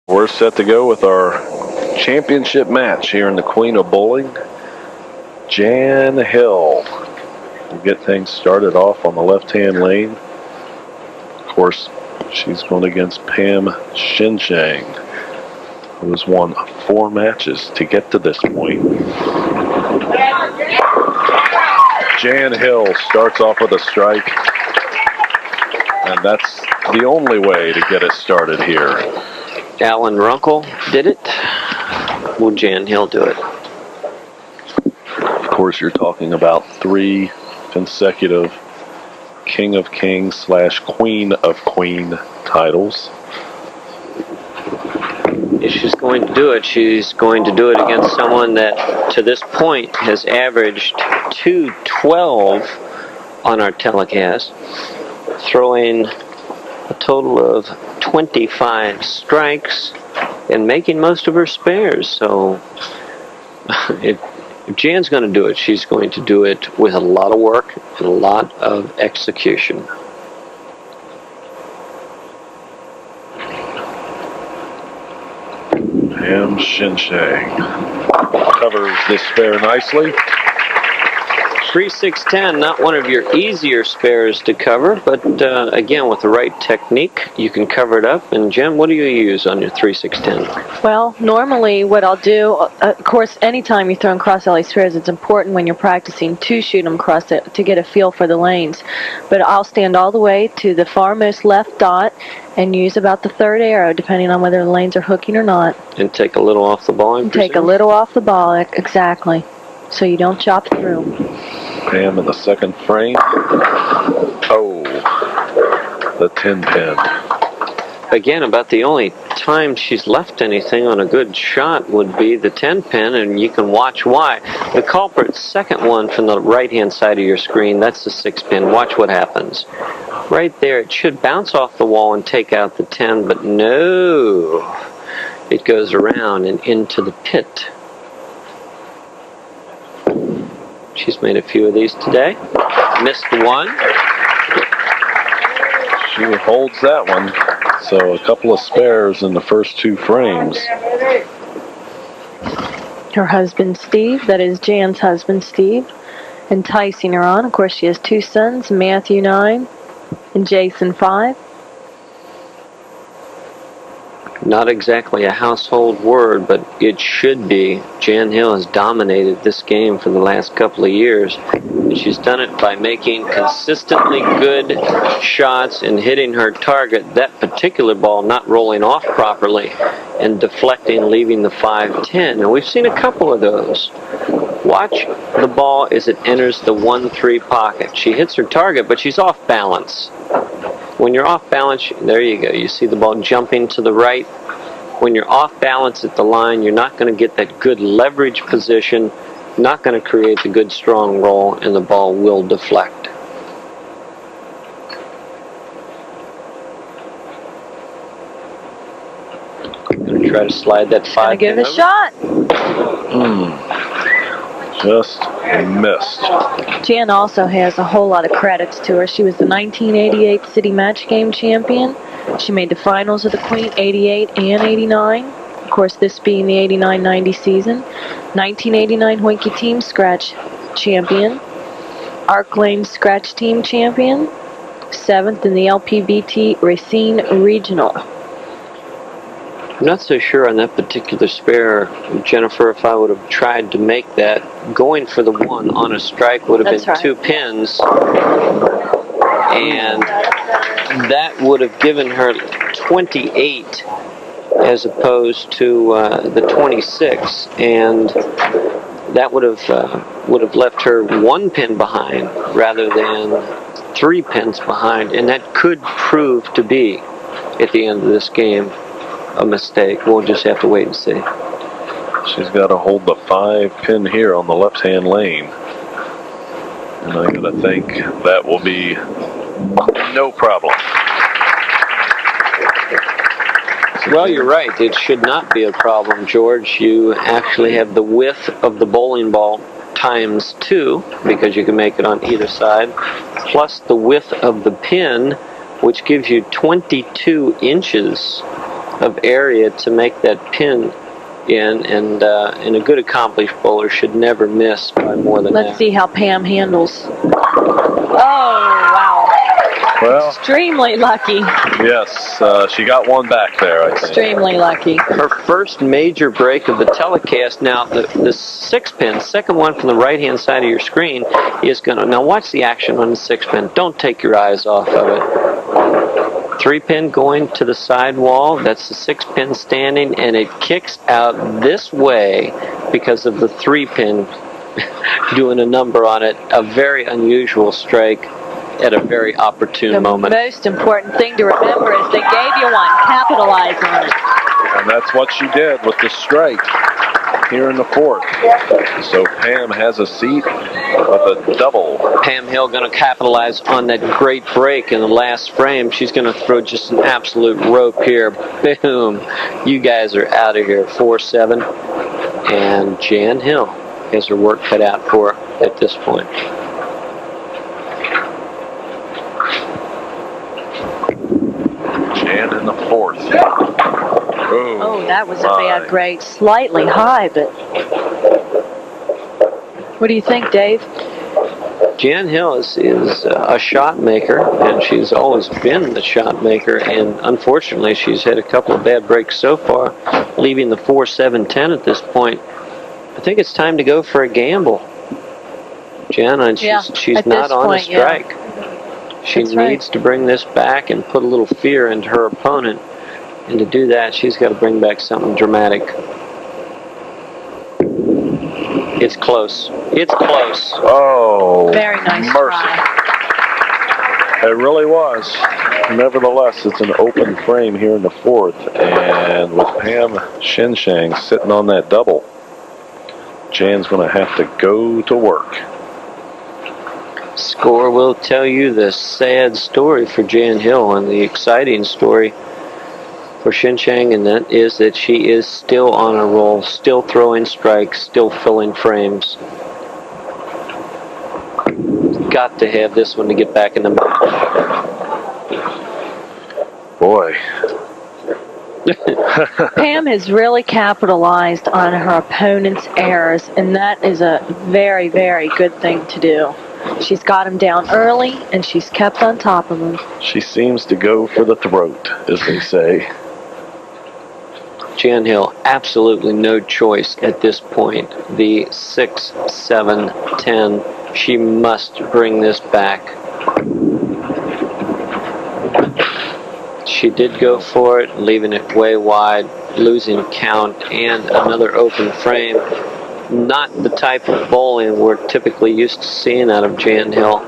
We're set to go with our championship match here in the Queen of Bowling. Jan Hill will get things started off on the left-hand lane. Of course, she's going against Pam Sheanshang, who has won 4 matches to get to this point. Jan Hill starts off with a strike, and that's the only way to get it started here. Alan Runkle did it. Will Jan Hill do it? Of course, you're talking about 3 consecutive King of Kings / Queen of Queen titles. If she's going to do it, she's going to do it against someone that to this point has averaged 212 on our telecast, throwing a total of 25 strikes and making most of her spares. So if Jan's going to do it, she's going to do it with a lot of work and a lot of execution. Pam Sheanshang covers this spare nicely. 3-6-10, not one of your easier spares to cover, but again, with the right technique, you can cover it up. And Jen, what do you use on your 3-6-10? Well, normally what I'll do, of course, anytime you're throwing cross alley spares, it's important when you're practicing to shoot them cross it to get a feel for the lanes. But I'll stand all the way to the farmost left dot and use about the 3rd arrow, depending on whether the lanes are hooking or not. And take a little off the ball, and take a little off the ball, exactly, so you don't chop through. Pam in the 2nd frame. Oh, the 10-pin. Again, about the only time she's left anything on a good shot would be the 10-pin, and you can watch why. The culprit's second one from the right-hand side of your screen, that's the 6-pin. Watch what happens. Right there, it should bounce off the wall and take out the 10, but no. It goes around and into the pit. She's made a few of these today. Missed one. She holds that one. So a couple of spares in the first 2 frames. Her husband, Steve, that is Jan's husband, Steve, enticing her on. Of course, she has 2 sons, Matthew, 9, and Jason, 5. Not exactly a household word, but it should be. Jan Hill has dominated this game for the last couple of years. And she's done it by making consistently good shots and hitting her target, that particular ball not rolling off properly and deflecting, leaving the 5-10. And we've seen a couple of those. Watch the ball as it enters the 1-3 pocket. She hits her target, but she's off balance. When you're off balance, there you go. You see the ball jumping to the right. When you're off balance at the line, you're not going to get that good leverage position, not going to create the good strong roll, and the ball will deflect. I'm going to try to slide that 5 give it a shot. Just missed. Jan also has a whole lot of credits to her. She was the 1988 City Match Game champion. She made the finals of the Queen 88 and 89. Of course, this being the 89-90 season. 1989 Hoinky Team Scratch champion. Arc Lane Scratch Team champion. 7th in the LPBT Racine Regional. I'm not so sure on that particular spare, Jennifer, if I would have tried to make that. Going for the 1 on a strike would have been 2 pins. And that would have given her 28 as opposed to the 26. And that would have left her 1 pin behind rather than 3 pins behind. And that could prove to be, at the end of this game, a mistake. We'll just have to wait and see. She's got to hold the 5-pin here on the left-hand lane. And I'm going to think that will be no problem. Well, you're right. It should not be a problem, George. You actually have the width of the bowling ball times 2, because you can make it on either side, plus the width of the pin, which gives you 22 inches of area to make that pin in, and a good accomplished bowler should never miss by more than that. Let's see how Pam handles. Oh, wow. Well, extremely lucky. Yes, she got one back there, I think. Extremely lucky. Her first major break of the telecast. Now, the 6-pin, second one from the right-hand side of your screen, is going to... Now, watch the action on the 6-pin. Don't take your eyes off of it. 3-pin going to the side wall. That's the 6-pin standing, and it kicks out this way because of the 3-pin doing a number on it. A very unusual strike at a very opportune moment. The most important thing to remember is they gave you one. Capitalize on it. And that's what she did with the strike here in the 4th. So Pam has a seat with a double. Pam Hill going to capitalize on that great break in the last frame. She's going to throw just an absolute rope here. Boom. You guys are out of here. 4-7. And Jan Hill has her work cut out for her at this point. Jan in the 4th. Oh, that was a bad break. Slightly high, but... What do you think, Dave? Jan Hill is a shot maker, and she's always been the shot maker, and unfortunately she's had a couple of bad breaks so far, leaving the 4-7-10 at this point. I think it's time to go for a gamble. Jan, and she's not on a strike. Yeah. She needs to bring this back and put a little fear into her opponent. And to do that, she's got to bring back something dramatic. It's close. It's close. Oh, very nice mercy. Try. It really was. Nevertheless, it's an open frame here in the 4th. And with Pam Sheanshang sitting on that double, Jan's going to have to go to work. Score will tell you the sad story for Jan Hill, and the exciting story for Sheanshang, and that is that she is still on a roll, still throwing strikes, still filling frames. Got to have this one to get back in the match. Boy. Pam has really capitalized on her opponent's errors, and that is a very, very good thing to do. She's got him down early, and she's kept on top of him. She seems to go for the throat, as they say. Jan Hill, absolutely no choice at this point. The 6-7-10. She must bring this back. She did go for it, leaving it way wide, losing count, and another open frame. Not the type of bowling we're typically used to seeing out of Jan Hill.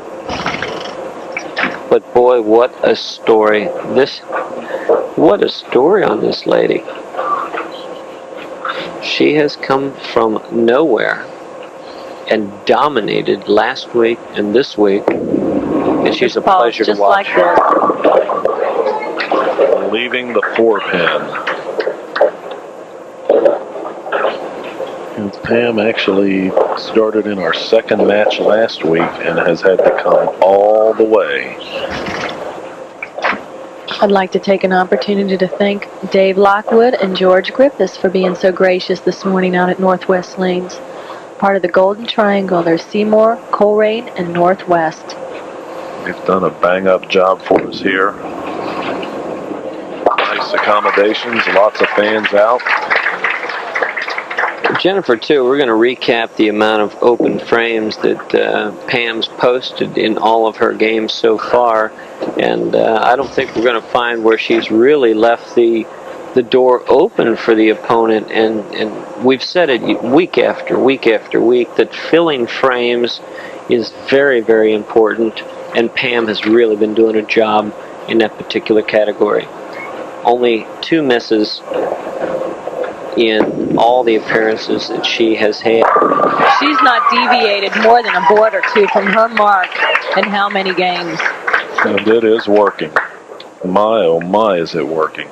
But boy, what a story. What a story on this lady. She has come from nowhere and dominated last week and this week. And she's a pleasure to watch. Just like this. Leaving the 4-pin. And Pam actually started in our second match last week and has had to come all the way. I'd like to take an opportunity to thank Dave Lockwood and George Griffiths for being so gracious this morning out at Northwest Lanes. Part of the Golden Triangle. There's Seymour, Coleraine, and Northwest. They've done a bang-up job for us here. Nice accommodations, lots of fans out. Jennifer, too, we're going to recap the amount of open frames that Pam's posted in all of her games so far. And I don't think we're going to find where she's really left the door open for the opponent. And we've said it week after week after week that filling frames is very, very important. And Pam has really been doing a job in that particular category. Only 2 misses in all the appearances that she has had. She's not deviated more than a board or 2 from her mark in how many games. And it is working. My, oh my, is it working.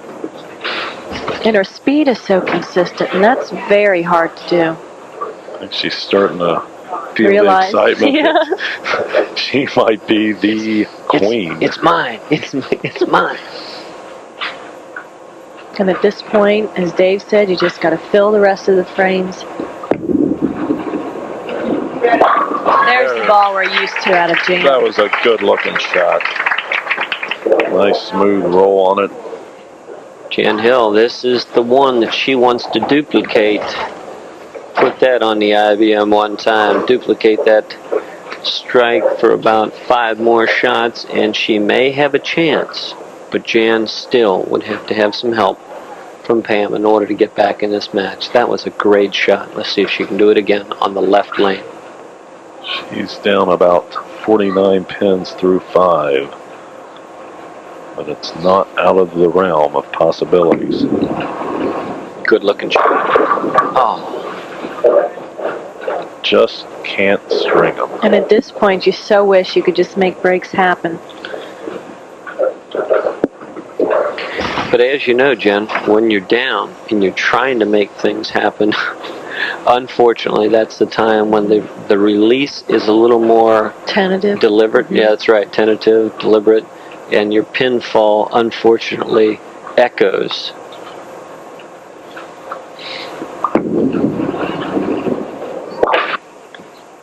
And her speed is so consistent, and that's very hard to do. I think she's starting to feel the excitement. Yeah. That she might be the queen. It's mine. It's mine. And at this point, as Dave said, you just got to fill the rest of the frames. There's the ball we're used to out of Jan. That was a good-looking shot. Nice smooth roll on it. Jan Hill, this is the one that she wants to duplicate. Put that on the IBM one time. Duplicate that strike for about 5 more shots, and she may have a chance. But Jan still would have to have some help from Pam in order to get back in this match. That was a great shot. Let's see if she can do it again on the left lane. She's down about 49 pins through 5. But it's not out of the realm of possibilities. Good looking shot. Oh. Just can't string them. And at this point, you so wish you could just make breaks happen. But as you know, Jen, when you're down and you're trying to make things happen, unfortunately, that's the time when the release is a little more tentative. Deliberate. Yeah, that's right. Tentative, deliberate. And your pinfall, unfortunately, echoes.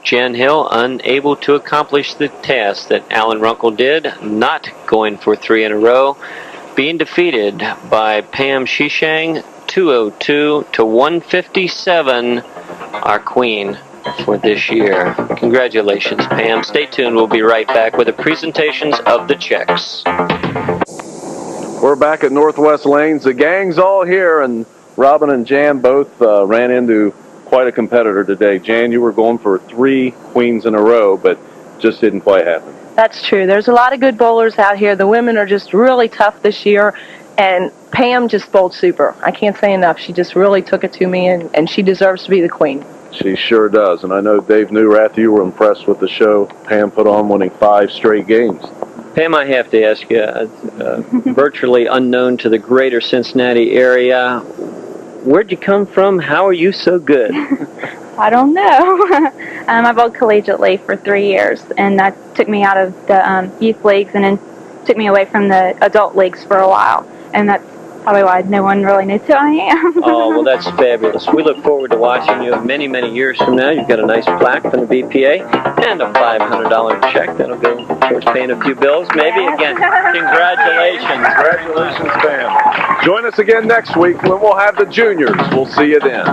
Jan Hill unable to accomplish the task that Alan Runkle did, not going for 3 in a row, being defeated by Pam Sheanshang, 202 to 157, our queen for this year. Congratulations, Pam. Stay tuned. We'll be right back with the presentations of the checks. We're back at Northwest Lanes. The gang's all here, and Robin and Jan both ran into quite a competitor today. Jan, you were going for 3 queens in a row, but just didn't quite happen. That's true. There's a lot of good bowlers out here. The women are just really tough this year, and Pam just bowled super. I can't say enough. She just really took it to me, and she deserves to be the queen. She sure does, and I know Dave Newrath, you were impressed with the show Pam put on, winning 5 straight games. Pam, I have to ask you, virtually unknown to the greater Cincinnati area, where'd you come from? How are you so good? I don't know. I bowled collegiately for 3 years, and that took me out of the youth leagues and then took me away from the adult leagues for a while. And that's probably why no one really knows who I am. Oh, well, that's fabulous. We look forward to watching you many, many years from now. You've got a nice plaque from the BPA and a $500 check that'll go towards paying a few bills. Maybe again. Congratulations. Congratulations, Pam. Join us again next week when we'll have the juniors. We'll see you then.